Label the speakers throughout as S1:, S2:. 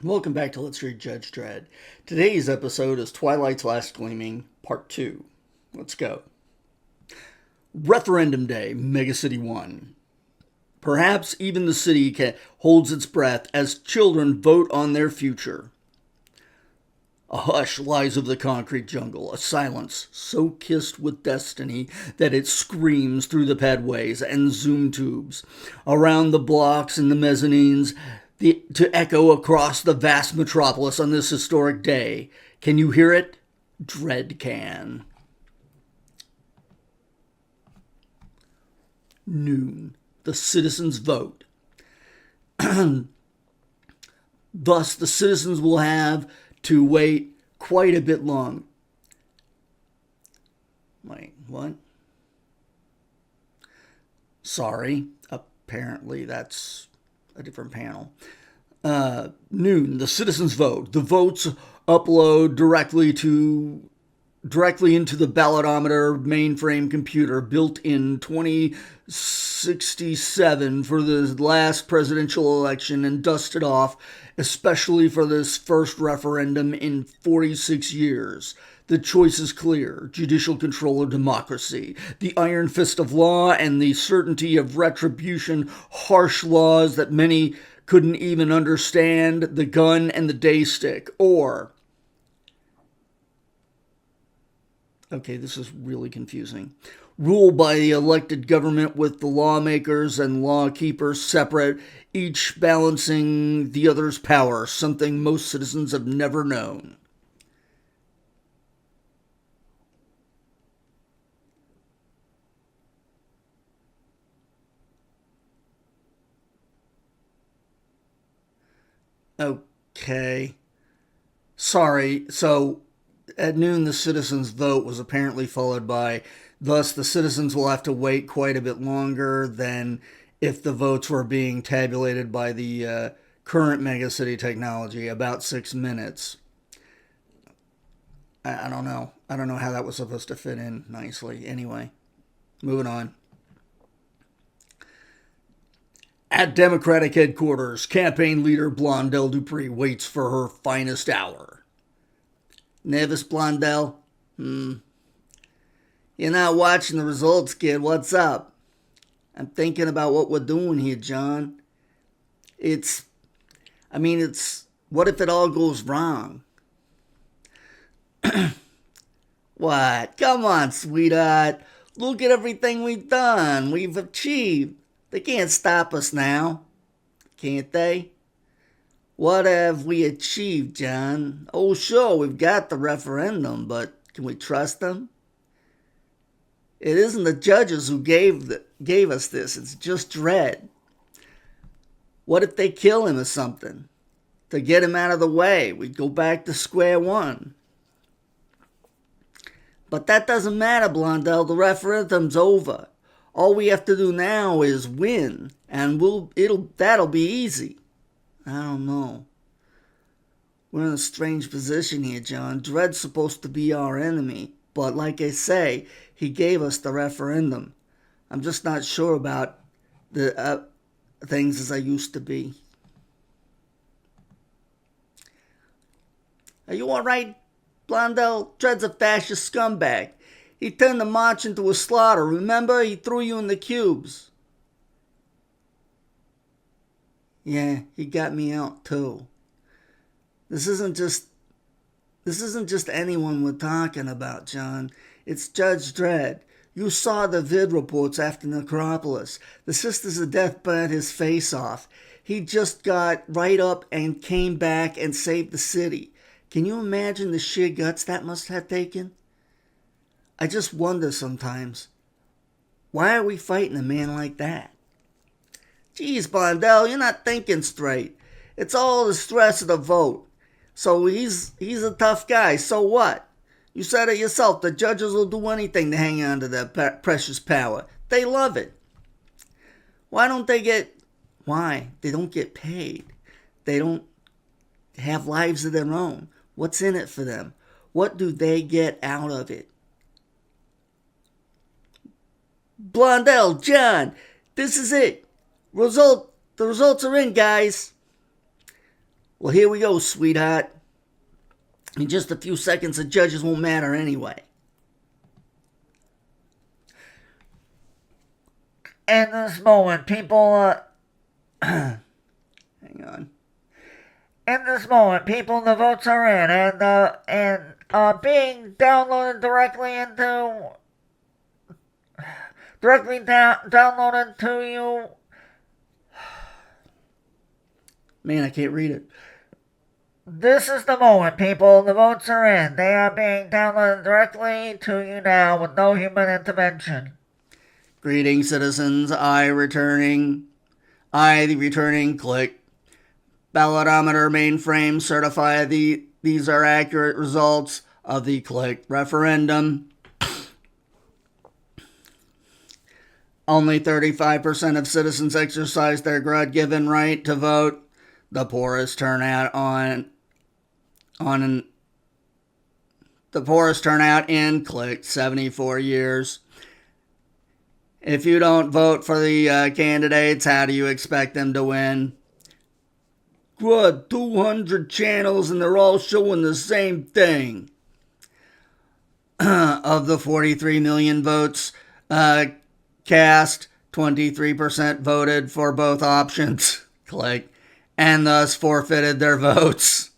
S1: Welcome back to Let's Read Judge Dredd. Today's episode is Twilight's Last Gleaming, Part 2. Let's go. Referendum Day, Mega City 1. Perhaps even the city holds its breath as children vote on their future. A hush lies over the concrete jungle, a silence so kissed with destiny that it screams through the pedways and zoom tubes, around the blocks and the mezzanines, to echo across the vast metropolis on this historic day. Can you hear it? Dredd can. Noon. The citizens vote. Thus, the citizens will have to wait quite a bit long. Wait, what? Sorry. Apparently, that's a different panel. Noon, the citizens vote. The votes upload directly into the ballotometer mainframe computer built in 2067 for the last presidential election and dusted off, especially for this first referendum in 46 years. The choice is clear: judicial control or democracy, the iron fist of law and the certainty of retribution, harsh laws that many couldn't even understand, the gun and the day stick, or... Okay, this is really confusing. Rule by the elected government with the lawmakers and lawkeepers separate, each balancing the other's power, something most citizens have never known. Okay. Sorry, so at noon, the citizens' vote was apparently followed by, thus, the citizens will have to wait quite a bit longer than if the votes were being tabulated by the current megacity technology, about 6 minutes. I don't know. I don't know how that was supposed to fit in nicely. Anyway, moving on. At Democratic headquarters, campaign leader Blondell Dupree waits for her finest hour. Nervous, Blondell? You're not watching the results, kid. What's up? I'm thinking about what we're doing here, John. What if it all goes wrong? What? Come on, sweetheart. Look at everything we've done. We've achieved. They can't stop us now. Can't they? What have we achieved, John? Oh, sure, we've got the referendum, but can we trust them? It isn't the judges who gave us this. It's just Dredd. What if they kill him or something? To get him out of the way, we'd go back to square one. But that doesn't matter, Blondell. The referendum's over. All we have to do now is win, and that'll be easy. I don't know. We're in a strange position here, John. Dredd's supposed to be our enemy, but like I say, he gave us the referendum. I'm just not sure about the things as I used to be. Are you all right, Blondell? Dredd's a fascist scumbag. He turned the march into a slaughter. Remember? He threw you in the cubes. Yeah, he got me out too. This isn't just anyone we're talking about, John. It's Judge Dredd. You saw the vid reports after Necropolis. The Sisters of Death burnt his face off. He just got right up and came back and saved the city. Can you imagine the sheer guts that must have taken? I just wonder sometimes, why are we fighting a man like that? Geez, Blondell, you're not thinking straight. It's all the stress of the vote. So he's a tough guy, so what? You said it yourself, the judges will do anything to hang on to their precious power. They love it. Why? They don't get paid. They don't have lives of their own. What's in it for them? What do they get out of it? Blondell, John, this is it. The results are in, guys. Well, here we go, sweetheart. In just a few seconds, the judges won't matter anyway.
S2: In this moment, people,
S1: Hang on.
S2: in this moment, people, the votes are in, and being downloaded downloaded to you.
S1: Man, I can't read it.
S2: This is the moment, people. The votes are in. They are being downloaded directly to you now with no human intervention.
S1: Greetings, citizens. I, the returning, click. Ballotometer mainframe certify these are accurate results of the click referendum. Only 35% of citizens exercised their God-given right to vote. The poorest turnout in click 74 years. If you don't vote for the candidates, how do you expect them to win? Good, 200 channels and they're all showing the same thing. Of the 43 million votes cast, 23% voted for both options. Click. And thus forfeited their votes.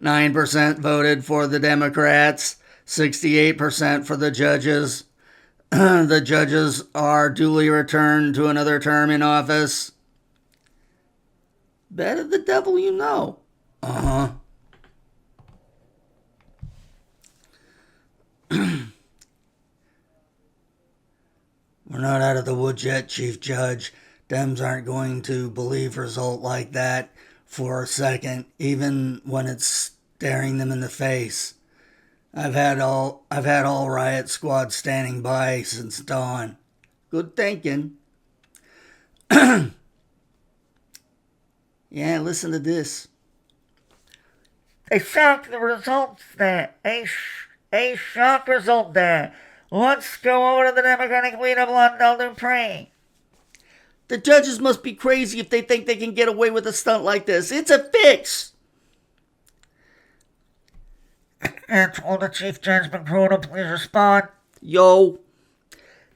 S1: 9% voted for the Democrats, 68% for the judges. The judges are duly returned to another term in office. Better the devil you know. Uh-huh. We're not out of the woods yet, Chief Judge. Dems aren't going to believe a result like that for a second, even when it's staring them in the face. I've had all riot squads standing by since dawn. Good thinking. Yeah, listen to this.
S2: A shock result there. A shock result there. Let's go over to the Democratic leader, Blondell Dupree.
S1: The judges must be crazy if they think they can get away with a stunt like this. It's a fix.
S2: And will the Chief Judge McGruder please respond?
S1: Yo.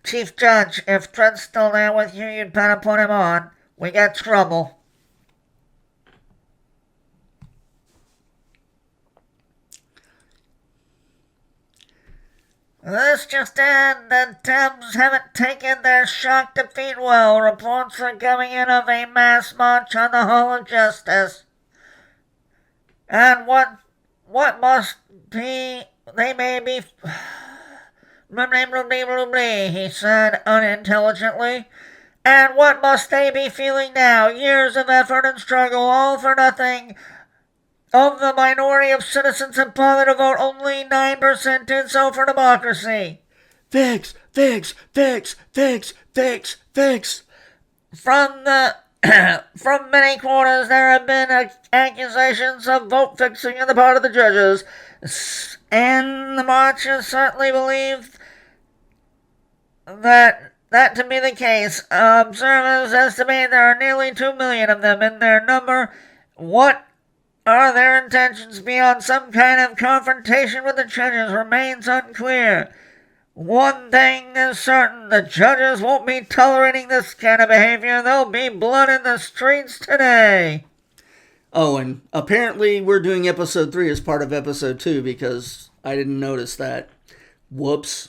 S2: Chief Judge, if Dredd's still there with you, you'd better put him on. We got trouble. This just in, the Dems haven't taken their shock defeat well. Reports are coming in of a mass march on the Hall of Justice. And what must be, they may be, he said unintelligently. And what must they be feeling now? Years of effort and struggle, all for nothing. Of the minority of citizens that bothered to vote, only 9% did so for democracy.
S1: Fix.
S2: From many quarters, there have been accusations of vote fixing on the part of the judges, and the marchers certainly believe that to be the case. Observers estimate there are nearly 2 million of them in their number. What are their intentions beyond some kind of confrontation with the judges remains unclear. One thing is certain, the judges won't be tolerating this kind of behavior. There'll be blood in the streets today.
S1: Oh, and apparently we're doing episode 3 as part of episode 2 because I didn't notice that. Whoops.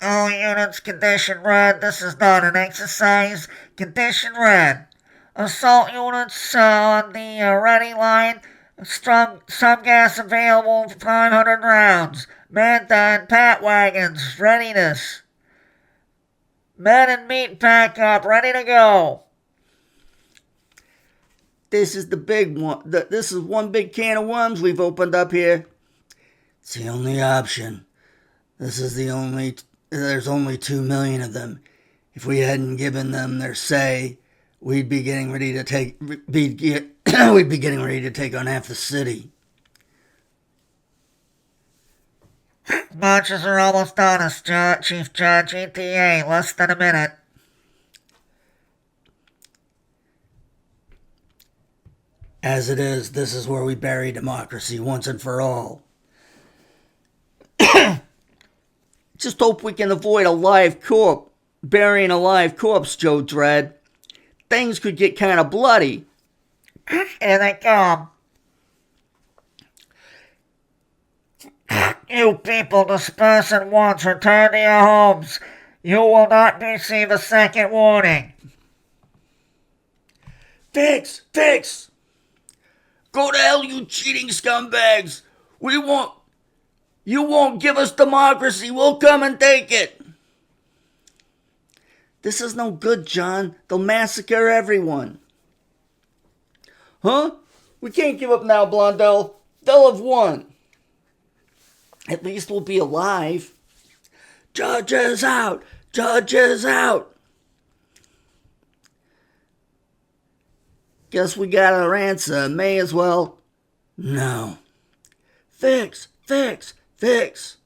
S2: All units, condition red. This is not an exercise. Condition red. Assault units on the ready line. Some gas available, 500 rounds. Men and pat wagons, readiness. Men and meat backup, ready to go.
S1: This is the big one. This is one big can of worms we've opened up here. It's the only option. There's only 2 million of them. If we hadn't given them their say, we'd be getting ready to take on half the city.
S2: Marches are almost on us, Chief Judge. ETA, less than a minute.
S1: As it is, this is where we bury democracy once and for all. Just hope we can avoid burying a live corpse, Joe Dredd. Things could get kind of bloody.
S2: Here they come. You people disperse at once. Return to your homes. You will not receive a second warning.
S1: Fix! Go to hell, you cheating scumbags! You won't give us democracy. We'll come and take it. This is no good, John. They'll massacre everyone. Huh? We can't give up now, Blondell. They'll have won. At least we'll be alive. Judges out! Judges out! Guess we got our answer. May as well. No. Fix! There's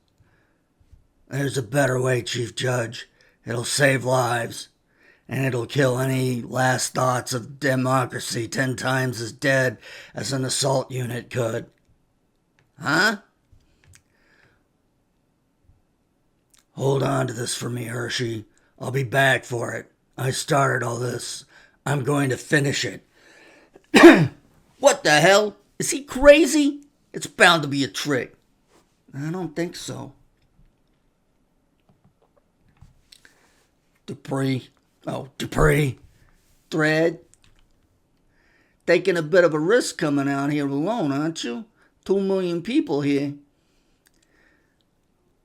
S1: a better way, Chief Judge. It'll save lives. And it'll kill any last thoughts of democracy 10 times as dead as an assault unit could. Huh? Hold on to this for me, Hershey. I'll be back for it. I started all this. I'm going to finish it. What the hell? Is he crazy? It's bound to be a trick. I don't think so. Dupree. Dredd. Taking a bit of a risk coming out here alone, aren't you? 2 million people here.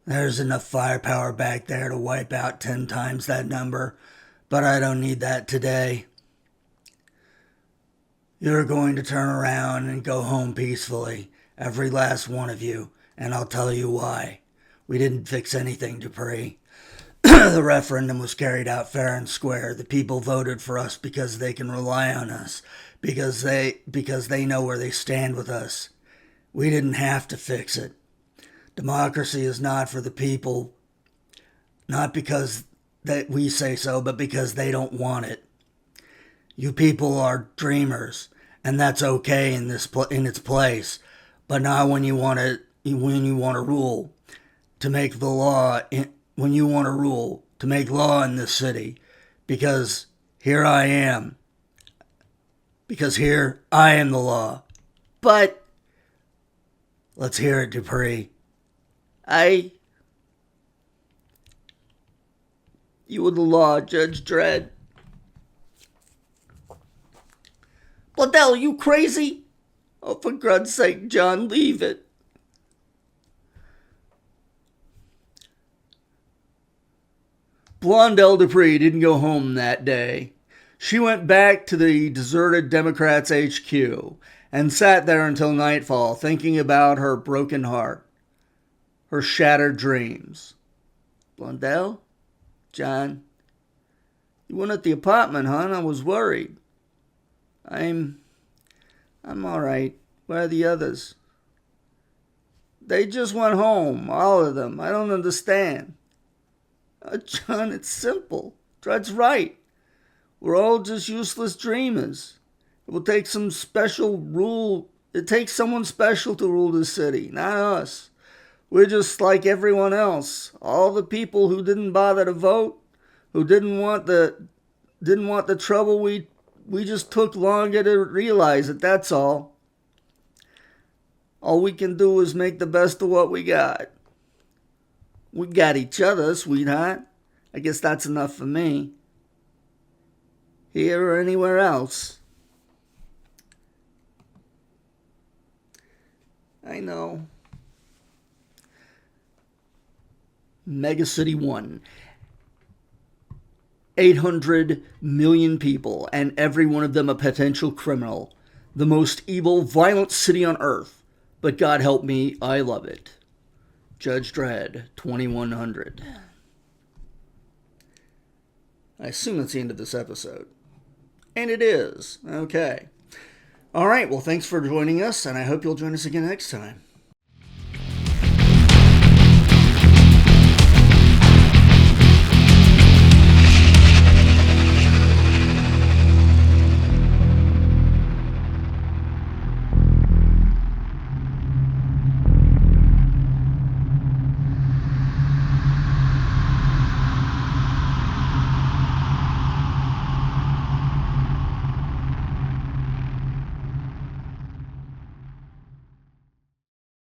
S1: There's enough firepower back there to wipe out 10 times that number, but I don't need that today. You're going to turn around and go home peacefully, every last one of you, and I'll tell you why. We didn't fix anything, Dupree. The referendum was carried out fair and square. The people voted for us because they can rely on us, because they know where they stand with us. We didn't have to fix it. Democracy is not for the people, not because that we say so, but because they don't want it. You people are dreamers, and that's okay in its place, but not when you want to rule to make the law. When you want to rule to make law in this city, because here I am. Because here I am the law. But let's hear it, Dupree. You were the law, Judge Dredd. Blondell, you crazy? Oh, for God's sake, John, leave it. Blondell Dupree didn't go home that day. She went back to the deserted Democrats' HQ and sat there until nightfall, thinking about her broken heart, her shattered dreams. Blondell? John? You weren't at the apartment, hon? I was worried. I'm all right. Where are the others? They just went home, all of them. I don't understand. John, it's simple. Dredd's right. We're all just useless dreamers. It will take some special rule. It takes someone special to rule this city, not us. We're just like everyone else. All the people who didn't bother to vote, who didn't want the trouble, we just took longer to realize it, that's all. All we can do is make the best of what we got. We got each other, sweetheart. I guess that's enough for me. Here or anywhere else. I know. Mega City 1. 800 million people, and every one of them a potential criminal. The most evil, violent city on earth. But God help me, I love it. Judge Dredd, 2100. I assume that's the end of this episode. And it is. Okay. Alright, well, thanks for joining us, and I hope you'll join us again next time.